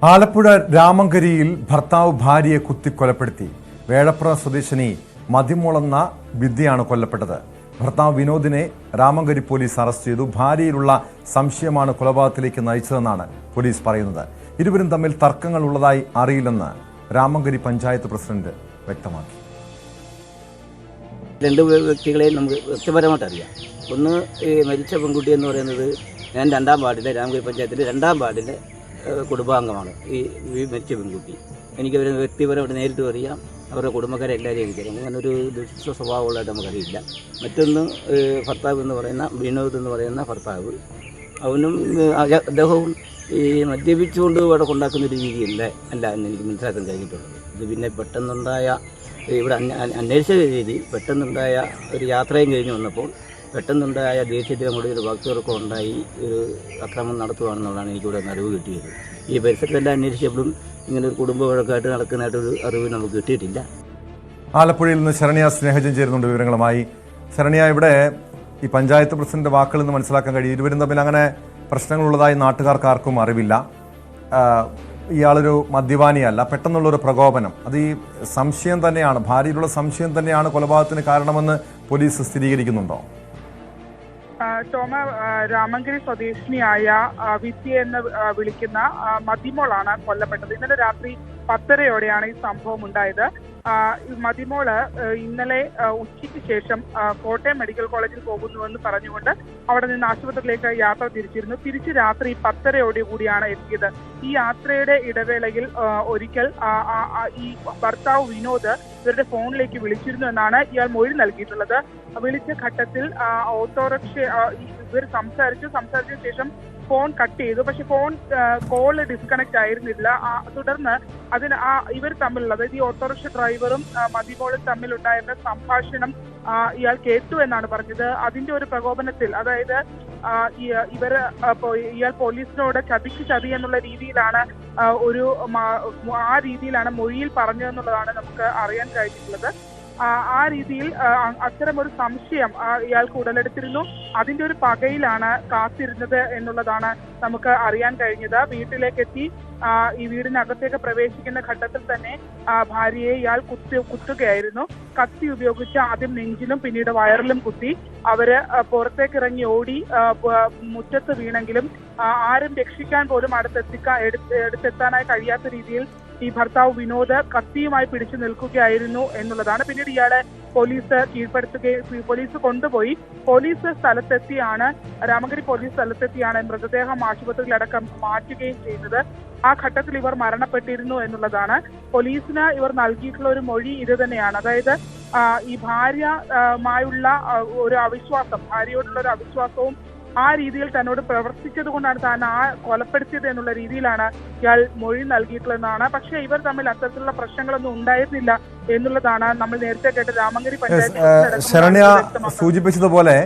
ആലപ്പുഴ രാമങ്കരിയിൽ ഭർത്താവ് ഭാര്യയെ കുത്തിക്കൊലപ്പെടുത്തി. വേഴപ്ര സ്വദേശിനി മതിമോളെന്ന വിദ്യയാണ് കൊല്ലപ്പെട്ടത്. ഭർത്താവ് വിനോദിനെ രാമങ്കരി പോലീസ് അറസ്റ്റ് ചെയ്തു. ഭാര്യയിലുള്ള സംശയമാണ് കൊലപാതകത്തിലേക്ക് നയിച്ചതെന്നാണ് പോലീസ് പറയുന്നത്. ഇരുവരും തമ്മിൽ തർക്കങ്ങൾ ഉള്ളതായി അറിയില്ലെന്ന് രാമങ്കരി പഞ്ചായത്ത് പ്രസിഡന്റ് വ്യക്തമാക്കി. രണ്ട് വ്യക്തികളെയും നമുക്ക് വ്യക്തിപരമായിട്ട് അറിയാം. ഒന്ന് ഈ മരിച്ച പെൺകുട്ടി എന്ന് പറയുന്നത് ഞാൻ 2-ാം വാർഡിലെ രാമങ്കരി പഞ്ചായത്തിലെ 2-ാം വാർഡിലെ കുടുംബാംഗമാണ്. ഈ മരിച്ച പെൺകുട്ടി എനിക്കവരെ വ്യക്തിപരമായിട്ട് നേരിട്ട് അറിയാം. അവരുടെ കുടുംബക്കാരെ എല്ലാവരെയും എനിക്കറിയാം. അങ്ങനെ ഒരു ദുഷ്ട സ്വഭാവമുള്ളതായിട്ട് നമുക്കറിയില്ല. മറ്റൊന്ന് ഭർത്താവ് എന്ന് പറയുന്ന വിനോദ് എന്ന് പറയുന്ന ഭർത്താവ്, അവനും അദ്ദേഹവും ഈ മദ്യപിച്ചുകൊണ്ട് ഇവിടെ കൊണ്ടാക്കുന്നൊരു രീതിയല്ല എന്ന് എനിക്ക് മനസ്സിലാക്കാൻ കഴിഞ്ഞിട്ടുള്ളത്. ഇത് പിന്നെ പെട്ടെന്നുണ്ടായ ഇവിടെ അന്വേഷിച്ച രീതിയിൽ പെട്ടെന്നുണ്ടായ ഒരു യാത്രയും കഴിഞ്ഞ് വന്നപ്പോൾ പെട്ടെന്നുണ്ടായ ദേഷ്യത്തിലും കൂടി ഒരു വാക്കുതർക്കം ഉണ്ടായി ഒരു അക്രമം നടത്തുകയാണെന്നുള്ളതാണ് എനിക്കിവിടെ അറിവ് കിട്ടിയത്. ഈ പരിസരത്തെല്ലാം അന്വേഷിച്ചപ്പോഴും ഇങ്ങനെ ഒരു കുടുംബ വഴക്കായിട്ട് നടക്കുന്നതായിട്ടൊരു അറിവ് നമുക്ക് കിട്ടിയിട്ടില്ല. ആലപ്പുഴയിൽ നിന്ന് ശരണ്യ സ്നേഹജൻ ചേരുന്നുണ്ട് വിവരങ്ങളുമായി. ശരണ്യ, ഇവിടെ ഈ പഞ്ചായത്ത് പ്രസിഡന്റ് വാക്കുകളിൽ നിന്ന് മനസ്സിലാക്കാൻ കഴിയും ഇരുവരും തമ്മിൽ അങ്ങനെ പ്രശ്നങ്ങളുള്ളതായി നാട്ടുകാർക്ക് ആർക്കും അറിവില്ല. ഇയാളൊരു മദ്യപാനിയല്ല, പെട്ടെന്നുള്ളൊരു പ്രകോപനം, അത് ഈ സംശയം തന്നെയാണ്, ഭാര്യയിലുള്ള സംശയം തന്നെയാണ് കൊലപാതകത്തിന് കാരണമെന്ന് പോലീസ് സ്ഥിരീകരിക്കുന്നുണ്ടോ? ടോമ, രാമങ്കരി സ്വദേശിനിയായ വിദ്യ എന്ന് വിളിക്കുന്ന മതിമോളാണ് കൊല്ലപ്പെട്ടത്. ഇന്നലെ രാത്രി 10:30 ഈ സംഭവം ഉണ്ടായത്. മതിമോള് ഇന്നലെ ഉച്ചയ്ക്ക് ശേഷം കോട്ടയം മെഡിക്കൽ കോളേജിൽ പോകുന്നുവെന്ന് പറഞ്ഞുകൊണ്ട് അവിടെ നിന്ന് ആശുപത്രിയിലേക്ക് യാത്ര തിരിച്ചിരുന്നു. തിരിച്ച് രാത്രി 10:30 കൂടിയാണ് എത്തിയത്. ഈ യാത്രയുടെ ഇടവേളയിൽ ഒരിക്കൽ ഈ ഭർത്താവ് വിനോദ് ഇവരുടെ ഫോണിലേക്ക് വിളിച്ചിരുന്നു എന്നാണ് ഇയാൾ മൊഴി നൽകിയിട്ടുള്ളത്. വിളിച്ച ഘട്ടത്തിൽ ഓട്ടോറിക്ഷ ഇവർ സംസാരിച്ച ശേഷം ഫോൺ കട്ട് ചെയ്തു. പക്ഷെ കോള് ഡിസ്കണക്ട് ആയിരുന്നില്ല. തുടർന്ന് ഇവർ തമ്മിലുള്ള, അതായത് ഈ ഓട്ടോറിക്ഷ ഡ്രൈവറും മതിമോളും തമ്മിലുണ്ടായിരുന്ന സംഭാഷണം ഇയാൾ കേട്ടു എന്നാണ് പറഞ്ഞത്. അതിന്റെ ഒരു പ്രകോപനത്തിൽ, അതായത് ഇയാൾ പോലീസിനോട് ചതി എന്നുള്ള രീതിയിലാണ് ആ രീതിയിലാണ് മൊഴിയിൽ പറഞ്ഞതെന്നുള്ളതാണ് നമുക്ക് അറിയാൻ കഴിഞ്ഞിട്ടുള്ളത്. ആ രീതിയിൽ അത്തരമൊരു സംശയം ഇയാൾക്ക് ഉടലെടുത്തിരുന്നു. അതിന്റെ ഒരു പകയിലാണ് കാത്തിരുന്നത് എന്നുള്ളതാണ് നമുക്ക് അറിയാൻ കഴിഞ്ഞത്. വീട്ടിലേക്കെത്തി ഈ വീടിനകത്തേക്ക് പ്രവേശിക്കുന്ന ഘട്ടത്തിൽ തന്നെ ഭാര്യയെ ഇയാൾ കുത്തുകയായിരുന്നു. കത്തി ഉപയോഗിച്ച് ആദ്യം നെഞ്ചിലും പിന്നീട് വയറിലും കുത്തി. അവര് പുറത്തേക്ക് ഇറങ്ങി ഓടി മുറ്റത്ത് വീണെങ്കിലും ആരും രക്ഷിക്കാൻ പോലും അടുത്തെത്താനായി കഴിയാത്ത രീതിയിൽ ഈ ഭർത്താവ് വിനോദ് കത്തിയുമായി പിടിച്ചു നിൽക്കുകയായിരുന്നു എന്നുള്ളതാണ്. പിന്നീട് ഇയാളെ പോലീസ് കൊണ്ടുപോയി. രാമങ്കരി പോലീസ് സ്ഥലത്തെത്തിയാണ് മൃതദേഹം ആശുപത്രിയിലടക്കം മാറ്റുകയും ചെയ്തത്. ആ ഘട്ടത്തിൽ ഇവർ മരണപ്പെട്ടിരുന്നു എന്നുള്ളതാണ്. പോലീസിന് ഇവർ നൽകിയിട്ടുള്ള ഒരു മൊഴി ഇത് തന്നെയാണ്. അതായത് ഈ ഭാര്യയോടുള്ള ഒരു അവിശ്വാസവും ആ രീതിയിൽ തന്നോട് പ്രവർത്തിച്ചത് കൊണ്ടാണ് താൻ കൊലപ്പെടുത്തിയത് എന്നുള്ള രീതിയിലാണ് ഇയാൾ മൊഴി നൽകിയിട്ടുള്ളതെന്നാണ്. പക്ഷേ ഇവർ തമ്മിൽ അത്തരത്തിലുള്ള പ്രശ്നങ്ങളൊന്നും ഉണ്ടായിരുന്നില്ല എന്നുള്ളതാണ് നമ്മൾ നേരത്തെ കേട്ട രാമങ്കരി പഞ്ചായത്ത്. ശരണ്യ സൂചിപ്പിച്ചതുപോലെ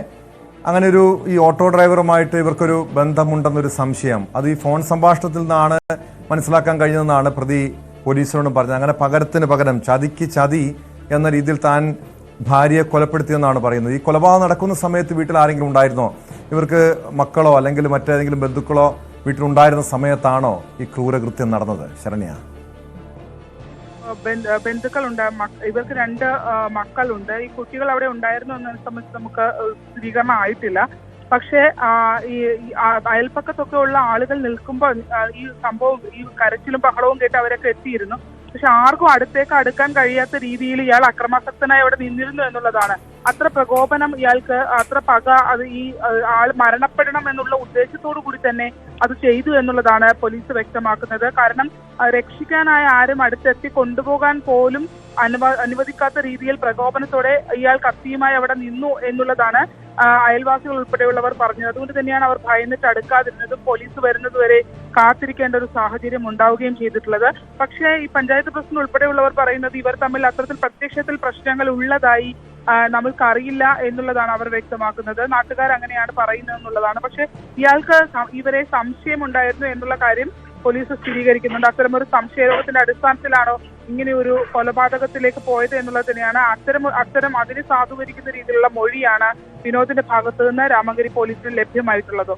അങ്ങനെ ഈ ഓട്ടോ ഡ്രൈവറുമായിട്ട് ഇവർക്കൊരു ബന്ധമുണ്ടെന്നൊരു സംശയം, അത് ഈ ഫോൺ സംഭാഷണത്തിൽ നിന്നാണ് മനസ്സിലാക്കാൻ കഴിഞ്ഞതെന്നാണ് പ്രതി പോലീസിനോടും പറഞ്ഞത്. അങ്ങനെ പകരത്തിന് പകരം ചതിക്ക് ചതി എന്ന രീതിയിൽ താൻ ഭാര്യയെ കൊലപ്പെടുത്തിയെന്നാണ് പറയുന്നത്. ഈ കൊലപാതകം നടക്കുന്ന സമയത്ത് വീട്ടിൽ ആരെങ്കിലും ഉണ്ടായിരുന്നോ? ഇവർക്ക് മക്കളോ അല്ലെങ്കിൽ മറ്റേതെങ്കിലും ബന്ധുക്കളോ വീട്ടിലുണ്ടായിരുന്ന സമയത്താണോ ഈ ക്രൂരകൃത്യം നടന്നത്? ശരണ്യ, ബന്ധുക്കളുണ്ട്. ഇവർക്ക് 2 മക്കളുണ്ട്. ഈ കുട്ടികൾ അവിടെ ഉണ്ടായിരുന്നു എന്നതിനെ സംബന്ധിച്ച് നമുക്ക് സ്ഥിരീകരണം ആയിട്ടില്ല. പക്ഷേ ഈ അയൽപ്പക്കത്തൊക്കെ ഉള്ള ആളുകൾ നിൽക്കുമ്പോൾ ഈ സംഭവം, ഈ കരച്ചിലും ബഹളവും കേട്ട് അവരൊക്കെ എത്തിയിരുന്നു. പക്ഷെ ആർക്കും അടുത്തേക്ക് അടുക്കാൻ കഴിയാത്ത രീതിയിൽ ഇയാൾ അക്രമാസക്തനായി അവിടെ നിന്നിരുന്നു എന്നുള്ളതാണ്. അത്ര പ്രകോപനം ഇയാൾക്ക്, അത്ര പക, അത് ഈ ആൾ മരണപ്പെടണം എന്നുള്ള ഉദ്ദേശത്തോടു കൂടി തന്നെ അത് ചെയ്തു എന്നുള്ളതാണ് പോലീസ് വ്യക്തമാക്കുന്നത്. കാരണം രക്ഷിക്കാനായ ആരും അടുത്തെത്തി കൊണ്ടുപോകാൻ പോലും അനുവദിക്കാത്ത രീതിയിൽ പ്രകോപനത്തോടെ ഇയാൾ കത്തിയുമായി അവിടെ നിന്നു എന്നുള്ളതാണ് അയൽവാസികൾ ഉൾപ്പെടെയുള്ളവർ പറഞ്ഞത്. അതുകൊണ്ട് തന്നെയാണ് അവർ ഭയന്നിട്ട് അടുക്കാതിരുന്നതും പോലീസ് വരുന്നതുവരെ കാത്തിരിക്കേണ്ട ഒരു സാഹചര്യം ഉണ്ടാവുകയും ചെയ്തിട്ടുള്ളത്. പക്ഷേ ഈ പഞ്ചായത്ത് പ്രസിഡന്റ് ഉൾപ്പെടെയുള്ളവർ പറയുന്നത് ഇവർ തമ്മിൽ അത്തരത്തിൽ പ്രത്യക്ഷത്തിൽ പ്രശ്നങ്ങൾ ഉള്ളതായി നമ്മൾക്കറിയില്ല എന്നുള്ളതാണ് അവർ വ്യക്തമാക്കുന്നത്. നാട്ടുകാർ അങ്ങനെയാണ് പറയുന്നത് എന്നുള്ളതാണ്. പക്ഷെ ഇയാൾക്ക് ഇവരെ സംശയമുണ്ടായിരുന്നു എന്നുള്ള കാര്യം പോലീസ് സ്ഥിരീകരിക്കുന്നുണ്ട്. അത്തരമൊരു സംശയരോഗത്തിന്റെ അടിസ്ഥാനത്തിലാണോ ഇങ്ങനെ ഒരു കൊലപാതകത്തിലേക്ക് പോയത് എന്നുള്ളത് തന്നെയാണ്. അത്തരം അതിനെ സാധൂകരിക്കുന്ന രീതിയിലുള്ള മൊഴിയാണ് വിനോദിന്റെ ഭാഗത്തു നിന്ന് രാമങ്കരി പോലീസിന് ലഭ്യമായിട്ടുള്ളത്.